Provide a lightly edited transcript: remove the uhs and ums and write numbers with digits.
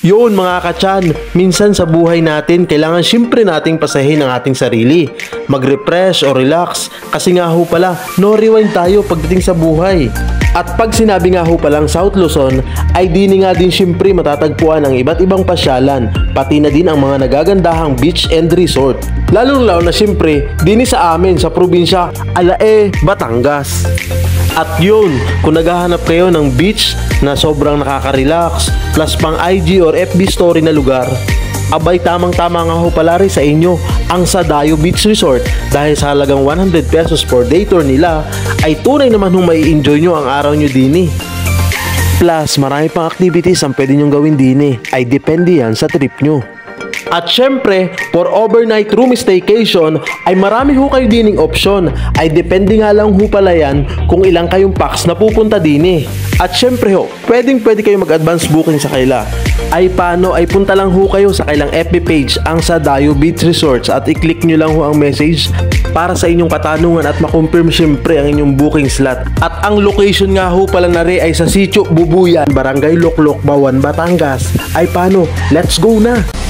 Yun mga kachan, minsan sa buhay natin, kailangan syempre nating pasahin ang ating sarili. Mag-refresh o relax, kasi nga ho pala, no rewind tayo pagdating sa buhay. At pag sinabi nga ho palang South Luzon, ay dini nga din syempre matatagpuan ang iba't ibang pasyalan, pati na din ang mga nagagandahang beach and resort. Lalong-lalo na syempre, dini sa amin sa probinsya, Alae, Batangas. At yun, kung naghahanap kayo ng beach na sobrang nakaka-relax, plus pang IG or FB story na lugar, abay tamang-tama nga ho pala rin sa inyo ang Sadayo Beach Resort dahil sa halagang 100 pesos per day tour nila ay tunay naman hong mai enjoy nyo ang araw nyo dini. Plus marami pang activities ang pwede nyong gawin dini, ay depende yan sa trip nyo. At syempre, for overnight room staycation ay marami ho kayo dining option, ay depende nga lang ho pala yan kung ilang kayong packs na pupunta dini. At syempre ho, pwede kayo mag-advance booking sa kaila. Ay paano, ay punta lang ho kayo sa kailang FB page ang Sadayo Beach Resorts at i-click nyo lang ho ang message para sa inyong katanungan at makonfirm syempre ang inyong booking slot. At ang location nga ho pala na rin ay sa Sitio Bubuyan, Barangay Loklok, Bawan, Batangas. Ay paano, let's go na!